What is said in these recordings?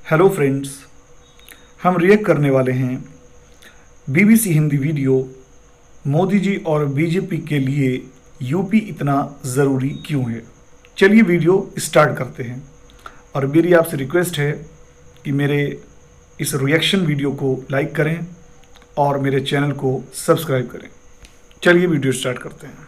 Hello friends, हम react करने वाले हैं बीबीसी हिंदी वीडियो मोदी जी और बीजेपी के लिए यूपी इतना ज़रूरी क्यों है। चलिए वीडियो स्टार्ट करते हैं। और मेरी आपसे रिक्वेस्ट है कि मेरे इस रिएक्शन वीडियो को लाइक करें और मेरे चैनल को सब्सक्राइब करें। चलिए वीडियो स्टार्ट करते हैं।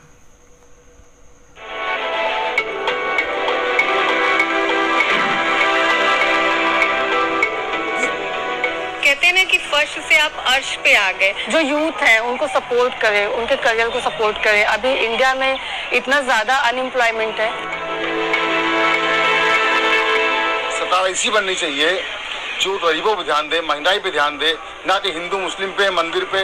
कहते हैं ना कि फर्श से आप अर्श पे आ गए। जो यूथ है उनको सपोर्ट करे, उनके करियर को सपोर्ट करे। अभी इंडिया में इतना ज्यादा अनएम्प्लॉयमेंट है। सरकार ऐसी बननी चाहिए जो गरीबों पे ध्यान दे, महंगाई पे ध्यान दे, ना कि हिंदू मुस्लिम पे, मंदिर पे।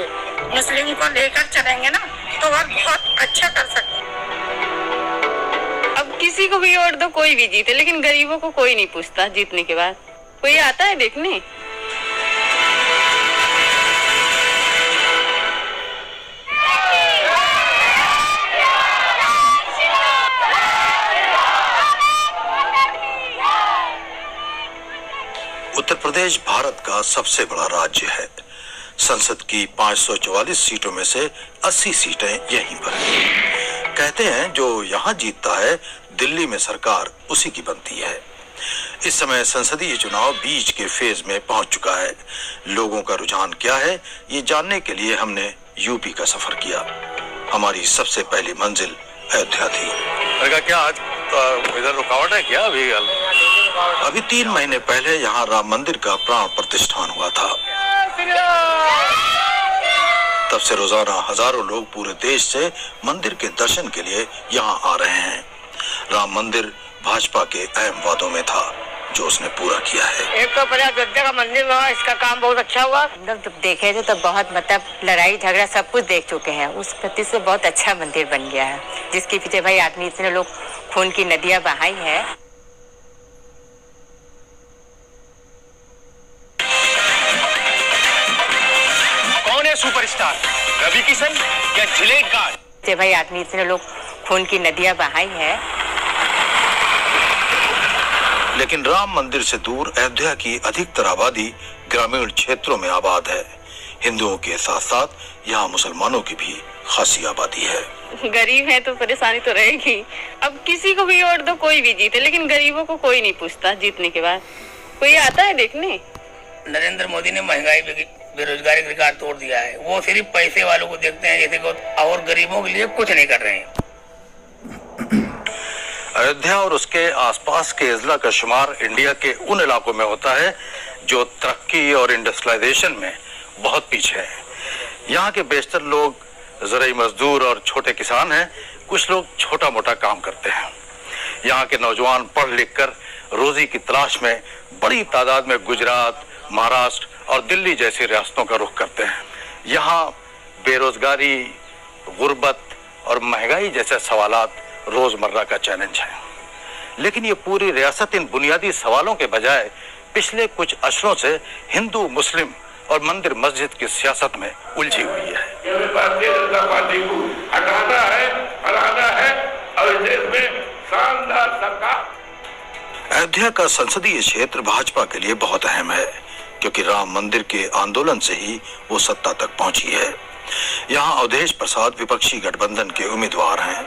मुस्लिम को लेकर चलेंगे ना तो वह बहुत अच्छा कर सकते। अब किसी को भी वोट दो, कोई भी जीते, लेकिन गरीबों को कोई नहीं पूछता जीतने के बाद। कोई आता है देखने? उत्तर प्रदेश भारत का सबसे बड़ा राज्य है। संसद की 544 सीटों में से 80 सीटें यहीं पर हैं। कहते हैं जो यहाँ जीतता है दिल्ली में सरकार उसी की बनती है। इस समय संसदीय चुनाव बीच के फेज में पहुंच चुका है। लोगों का रुझान क्या है ये जानने के लिए हमने यूपी का सफर किया। हमारी सबसे पहली मंजिल अयोध्या थी। क्या आज इधर रुकावट है क्या? अभी 3 महीने पहले यहाँ राम मंदिर का प्राण प्रतिष्ठान हुआ था। तब से रोजाना हजारों लोग पूरे देश से मंदिर के दर्शन के लिए यहाँ आ रहे हैं। राम मंदिर भाजपा के अहम वादों में था जो उसने पूरा किया है। एक तो अयोध्या का मंदिर हुआ, इसका काम बहुत अच्छा हुआ। जब देखे थे तो बहुत लड़ाई झगड़ा सब कुछ देख चुके हैं। उस प्रति से बहुत अच्छा मंदिर बन गया है, जिसके पीछे भाई आदमी इतने लोग खून की नदियां बहाई है। कौन है सुपरस्टार, रवि किशन या जिलेट गार्ड? भाई आदमी इतने लोग खून की नदियां बहाई है। लेकिन राम मंदिर से दूर अयोध्या की अधिकतर आबादी ग्रामीण क्षेत्रों में आबाद है। हिंदुओं के साथ साथ यहाँ मुसलमानों की भी खासी आबादी है। गरीब है तो परेशानी तो रहेगी। अब किसी को भी वोट दो, कोई भी जीते, लेकिन गरीबों को कोई नहीं पूछता जीतने के बाद। कोई आता है देखने? नरेंद्र मोदी ने महंगाई बेरोजगारी का रिकॉर्ड तोड़ दिया है। वो सिर्फ पैसे वालों को देखते हैं जैसे को, और गरीबों के लिए कुछ नहीं कर रहे हैं। अयोध्या और उसके आसपास के अजला का शुमार इंडिया के उन इलाकों में होता है जो तरक्की और इंडस्ट्रियलाइजेशन में बहुत पीछे है। यहाँ के बेशतर लोग ज़राई मजदूर और छोटे किसान हैं। कुछ लोग छोटा मोटा काम करते हैं। यहाँ के नौजवान पढ़ लिख कर रोजी की तलाश में बड़ी तादाद में गुजरात, महाराष्ट्र और दिल्ली जैसी रियासतों का रुख करते हैं। यहाँ बेरोजगारी, गुर्बत और महंगाई जैसे सवालात रोजमर्रा का चैलेंज है। लेकिन ये पूरी रियासत इन बुनियादी सवालों के बजाय पिछले कुछ अशरों से हिंदू, मुस्लिम और मंदिर मस्जिद की सियासत में उलझी हुई है। भारतीय जनता पार्टी को हटाना है, हराना है और देश में शानदार सरकार। अयोध्या का संसदीय क्षेत्र भाजपा के लिए बहुत अहम है, क्योंकि राम मंदिर के आंदोलन से ही वो सत्ता तक पहुंची है। यहाँ अवधेश प्रसाद विपक्षी गठबंधन के उम्मीदवार हैं।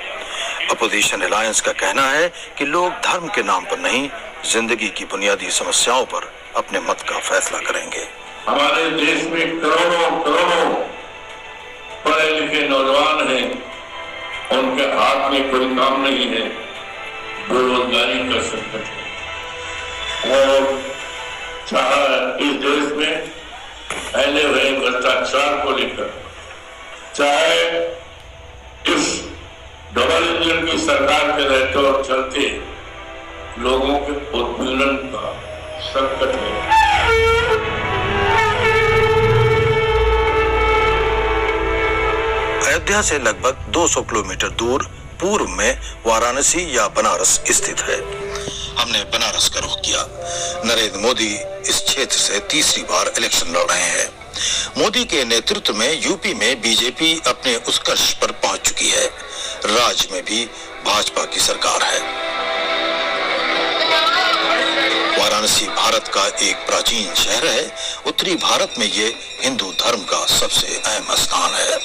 अपोजिशन अलायंस का कहना है कि लोग धर्म के नाम पर नहीं, जिंदगी की बुनियादी समस्याओं पर अपने मत का फैसला करेंगे। हमारे देश में करोड़ों करोड़ों पढ़े लिखे नौजवान हैं, उनके हाथ में कोई काम नहीं है, बेरोजगारी का संकट है। और चाहे इस देश में फैले हुए भ्रष्टाचार को लेकर, चाहे इस डबल इंजन की सरकार के रहते और चलते लोगों के उत्पीड़न का संकट है। अयोध्या से लगभग 200 किलोमीटर दूर पूर्व में वाराणसी या बनारस स्थित है। हमने बनारस का रुख किया। नरेंद्र मोदी इस क्षेत्र से तीसरी बार इलेक्शन लड़ रहे हैं। मोदी के नेतृत्व में यूपी में बीजेपी अपने उत्कर्ष पर पहुंच चुकी है। राज्य में भी भाजपा की सरकार है। वाराणसी भारत का एक प्राचीन शहर है। उत्तरी भारत में ये हिंदू धर्म का सबसे अहम स्थान है।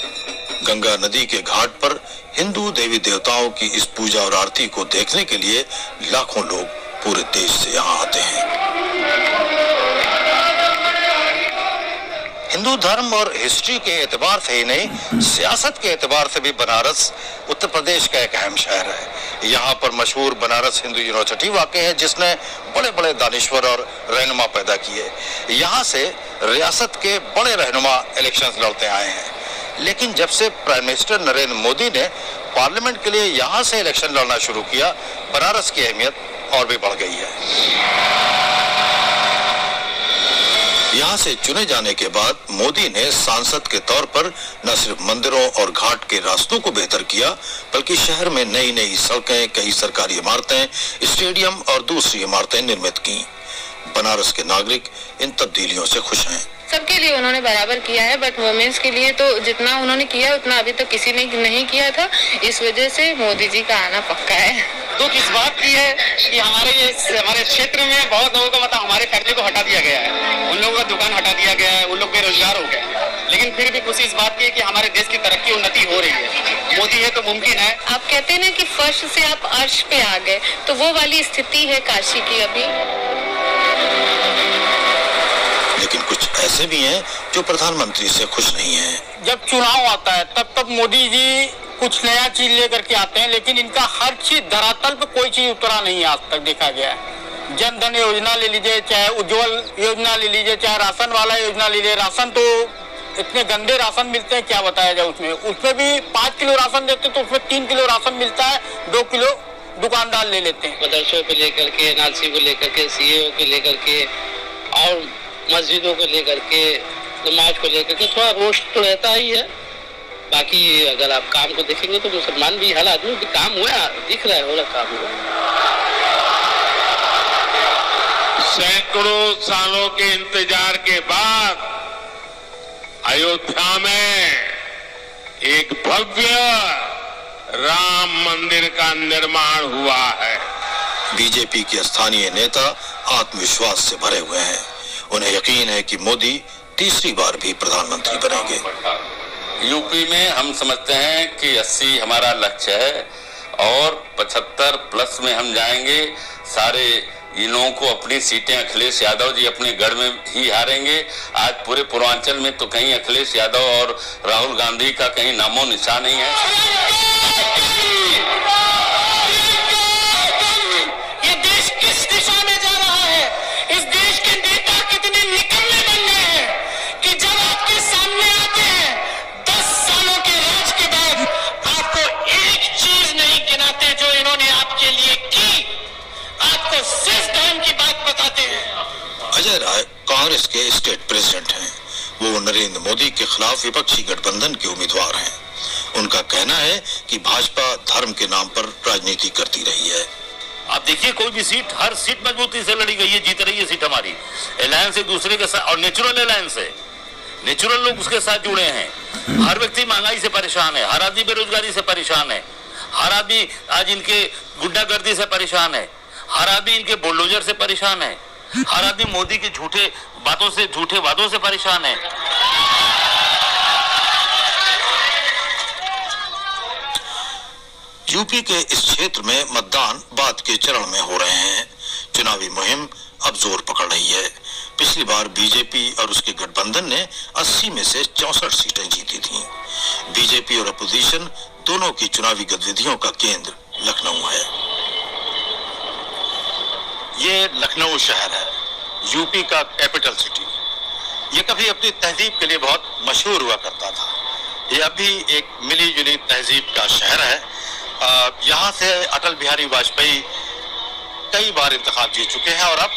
गंगा नदी के घाट पर हिंदू देवी देवताओं की इस पूजा और आरती को देखने के लिए लाखों लोग पूरे देश से यहाँ आते हैं। हिंदू धर्म और हिस्ट्री के एतबार से ही नहीं, सियासत के एतबार से भी बनारस उत्तर प्रदेश का एक अहम शहर है। यहाँ पर मशहूर बनारस हिंदू यूनिवर्सिटी वाक़ है, जिसने बड़े बड़े दानिश्वर और रहनुमा पैदा किए। यहाँ से रियासत के बड़े रहनुमा इलेक्शंस लड़ते आए हैं, लेकिन जब से प्राइम मिनिस्टर नरेंद्र मोदी ने पार्लियामेंट के लिए यहाँ से इलेक्शन लड़ना शुरू किया, बनारस की अहमियत और भी बढ़ गई है। यहाँ से चुने जाने के बाद मोदी ने सांसद के तौर पर न सिर्फ मंदिरों और घाट के रास्तों को बेहतर किया, बल्कि शहर में नई नई सड़कें, कई सरकारी इमारतें, स्टेडियम और दूसरी इमारतें निर्मित की। बनारस के नागरिक इन तब्दीलियों से खुश हैं। सबके लिए उन्होंने बराबर किया है, बट वुमेन्स के लिए तो जितना उन्होंने किया उतना अभी तक किसी ने नहीं किया था। इस वजह से मोदी जी का आना पक्का है। दुख इस बात की है कि हमारे क्षेत्र में बहुत लोगों को हमारे फैक्ट्री को हटा दिया गया है, उन लोगों का दुकान हटा दिया गया है, उन लोग बेरोजगार हो गए। लेकिन फिर भी खुशी इस बात की है कि हमारे देश की तरक्की उन्नति हो रही है। मोदी है तो मुमकिन है। आप कहते हैं ना कि फर्श से आप अर्श पे आ गए, तो वो वाली स्थिति है काशी की अभी। लेकिन कुछ ऐसे भी हैं जो प्रधानमंत्री से खुश नहीं हैं। जब चुनाव आता है तब मोदी जी कुछ नया चीज लेकर के आते हैं, लेकिन इनका हर चीज धरातल पे कोई चीज उतरा नहीं आज तक देखा गया है। जन धन योजना ले लीजिए, चाहे उज्जवल योजना ले लीजिए, चाहे राशन वाला योजना ले लीजिए। राशन तो इतने गंदे राशन मिलते हैं, क्या बताया जाए। उसमें भी 5 किलो राशन देते तो उसमें 3 किलो राशन मिलता है, 2 किलो दुकानदार ले लेते हैं। मदरसों को लेकर के, एनआरसी को लेकर के, सीएओ को लेकर के और मस्जिदों को लेकर के, नमाज को लेकर के थोड़ा रोष तो रहता ही है। बाकी अगर आप काम को देखेंगे तो मुसलमान भी हर आदमी भी काम हुआ दिख रहा है, हो रहा काम हुआ। सैकड़ों सालों के इंतजार के बाद अयोध्या में एक भव्य राम मंदिर का निर्माण हुआ है। बीजेपी के स्थानीय नेता आत्मविश्वास से भरे हुए हैं। उन्हें यकीन है कि मोदी तीसरी बार भी प्रधानमंत्री बनेंगे। यूपी में हम समझते हैं कि 80 हमारा लक्ष्य है और 75 प्लस में हम जाएंगे। सारे इन लोगों को अपनी सीटें अखिलेश यादव जी अपने गढ़ में ही हारेंगे। आज पूरे पूर्वांचल में तो कहीं अखिलेश यादव और राहुल गांधी का कहीं नामो निशान नहीं है। ये देश किस दिशा में जा रहा है? इस देश के नेता कितने निकम्मे बन गए हैं कि जब आपके सामने आते हैं 10 सालों के राज के बाद आपको एक चीज नहीं गिनाते जो इन्होंने आपके लिए की, आपको सिर्फ धर्म की बात बताते हैं। अजय राय कांग्रेस के स्टेट प्रेसिडेंट हैं। वो नरेंद्र मोदी के खिलाफ विपक्षी गठबंधन के उम्मीदवार हैं। उनका कहना है कि भाजपा धर्म के नाम पर राजनीति करती रही है। आप देखिए कोई भी सीट, हर सीट मजबूती से लड़ी गई है, जीत रही है सीट हमारी। अलायंस एक दूसरे के साथ और नेचुरल अलायंस है, नेचुरल लोग उसके साथ जुड़े हैं। हर व्यक्ति महंगाई से परेशान है, हर आदमी बेरोजगारी से परेशान है, हर आदमी आज इनके गुंडागर्दी से परेशान है, हर आदमी इनके बुलडोजर से परेशान है, हर आदमी मोदी के झूठे वादों से परेशान है। यूपी के इस क्षेत्र में मतदान बाद के चरण में हो रहे हैं। चुनावी मुहिम अब जोर पकड़ रही है। पिछली बार बीजेपी और उसके गठबंधन ने 80 में से 64 सीटें जीती थीं। बीजेपी और अपोजिशन दोनों की चुनावी गतिविधियों का केंद्र लखनऊ है। ये लखनऊ शहर है, यूपी का कैपिटल सिटी। ये कभी अपनी तहजीब के लिए बहुत मशहूर हुआ करता था। ये अभी एक मिली जुली तहजीब का शहर है। यहाँ से अटल बिहारी वाजपेयी कई बार इंतखाब जीत चुके हैं और अब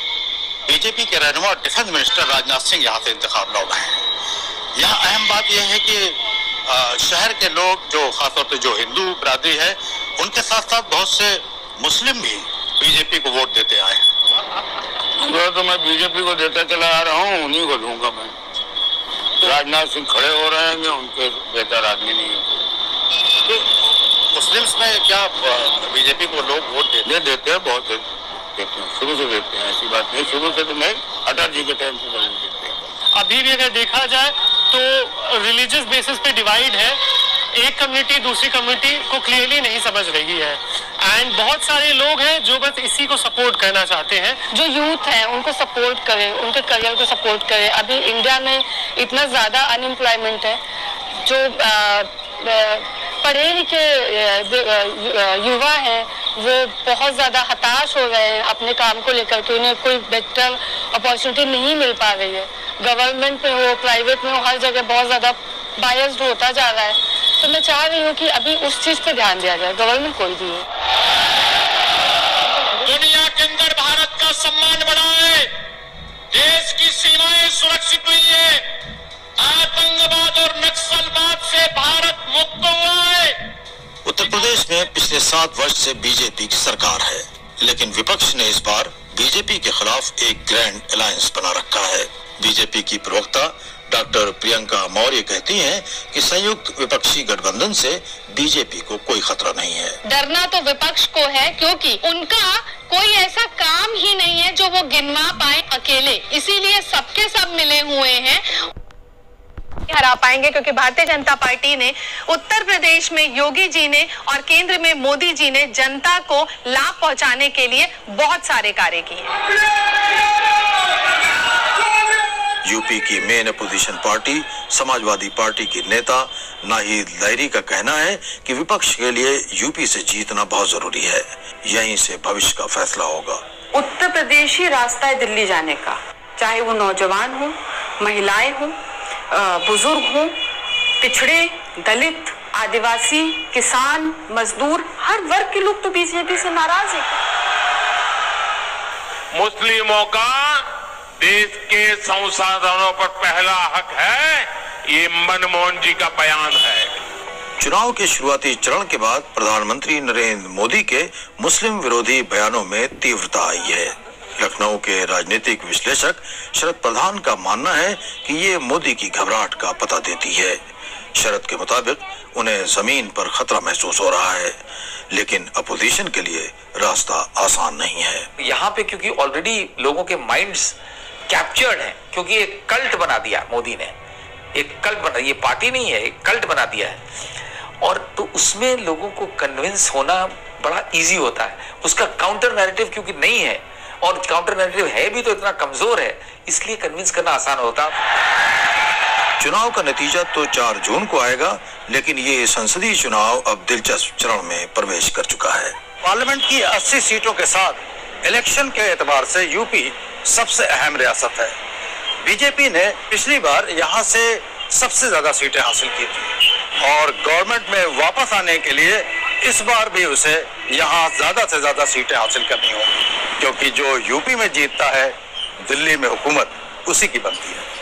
बीजेपी के रहनुमा और डिफेंस मिनिस्टर राजनाथ सिंह यहाँ से इंतखाब लड़ रहे हैं। यहाँ अहम बात यह है कि शहर के लोग जो खासतौर पर जो हिंदू बिरादरी है, उनके साथ साथ बहुत से मुस्लिम भी बीजेपी को वोट देते आए हैं। तो मैं बीजेपी को देता चला आ रहा हूँ, उन्हीं को दूंगा मैं। राजनाथ सिंह खड़े हो रहे हैं, उनके बेहतर आदमी नहीं है। तो मुस्लिम्स में क्या बीजेपी को लोग वोट देते हैं? बहुत देखते हैं, शुरू से देखते हैं, ऐसी बात नहीं, शुरू से तो मैं अटल जी के टाइम से जरूर देखते हैं। अभी भी अगर देखा जाए तो रिलीजियस बेसिस पे डिवाइड है, एक कम्युनिटी दूसरी कम्युनिटी को क्लियरली नहीं समझ रही है, एंड बहुत सारे लोग हैं जो बस इसी को सपोर्ट करना चाहते हैं। जो यूथ है उनको सपोर्ट करें, उनके करियर को सपोर्ट करें। अभी इंडिया में इतना ज़्यादा अनएम्प्लॉयमेंट है, जो पढ़े लिखे युवा हैं वो बहुत ज़्यादा हताश हो रहे हैं अपने काम को लेकर के, उन्हें कोई बेटर अपॉर्चुनिटी नहीं मिल पा रही है। गवर्नमेंट में हो, प्राइवेट में हो, हर जगह बहुत ज़्यादा बायस्ड होता जा रहा है। तो मैं चाह रही हूँ कि अभी उस चीज़ पे ध्यान दिया जाए, गवर्नमेंट कोई भी हो। दुनिया के अंदर भारत का सम्मान बढ़ा है, देश की सीमाएं सुरक्षित हुई है, आतंकवाद और नक्सलवाद से भारत मुक्त हुआ है। उत्तर प्रदेश में पिछले 7 वर्ष से बीजेपी की सरकार है, लेकिन विपक्ष ने इस बार बीजेपी के खिलाफ एक ग्रैंड अलायंस बना रखा है। बीजेपी की प्रवक्ता डॉक्टर प्रियंका मौर्य कहती हैं कि संयुक्त विपक्षी गठबंधन से बीजेपी को कोई खतरा नहीं है। डरना तो विपक्ष को है, क्योंकि उनका कोई ऐसा काम ही नहीं है जो वो गिनवा पाए अकेले, इसीलिए सबके सब मिले हुए हैं। हरा पाएंगे, क्योंकि भारतीय जनता पार्टी ने उत्तर प्रदेश में योगी जी ने और केंद्र में मोदी जी ने जनता को लाभ पहुंचाने के लिए बहुत सारे कार्य किए हैं। यूपी की main opposition party Samajwadi party की नेता नाहिद लहरी का कहना है कि विपक्ष के लिए यूपी से जीतना बहुत जरूरी है, यहीं से भविष्य का फैसला होगा। उत्तर प्रदेश ही रास्ता है दिल्ली जाने का, चाहे वो नौजवान हो, महिलाएं हो, बुजुर्ग हो, पिछड़े, दलित, आदिवासी, किसान, मजदूर, हर वर्ग के लोग तो बीजेपी से नाराज है। मुस्लिमों का देश के संसाधनों पर पहला हक है, ये मनमोहन जी का बयान है। चुनाव के शुरुआती चरण के बाद प्रधानमंत्री नरेंद्र मोदी के मुस्लिम विरोधी बयानों में तीव्रता आई है। लखनऊ के राजनीतिक विश्लेषक शरद प्रधान का मानना है कि ये मोदी की घबराहट का पता देती है। शरद के मुताबिक उन्हें जमीन पर खतरा महसूस हो रहा है, लेकिन अपोजिशन के लिए रास्ता आसान नहीं है। यहाँ पे क्योंकि ऑलरेडी लोगों के माइंड्स कैप्चर्ड हैं, क्योंकि एक कल्ट बना दिया मोदी ने, एक कल्ट बना, ये पार्टी नहीं है, एक कल्ट बना दिया है, और तो उसमें लोगों को कन्विंस होना बड़ा इजी होता है। उसका काउंटर नैरेटिव क्योंकि नहीं है, और काउंटर नैरेटिव है भी तो इतना कमजोर है, इसलिए कन्विंस करना आसान होता। चुनाव का नतीजा तो 4 जून को आएगा, लेकिन ये संसदीय चुनाव अब दिलचस्प चरण में प्रवेश कर चुका है। पार्लियामेंट की 80 सीटों के साथ इलेक्शन के एतबार से यूपी सबसे अहम रियासत है। बीजेपी ने पिछली बार यहाँ से सबसे ज्यादा सीटें हासिल की थी, और गवर्नमेंट में वापस आने के लिए इस बार भी उसे यहाँ ज्यादा से ज्यादा सीटें हासिल करनी होगी, क्योंकि जो यूपी में जीतता है दिल्ली में हुकूमत उसी की बनती है।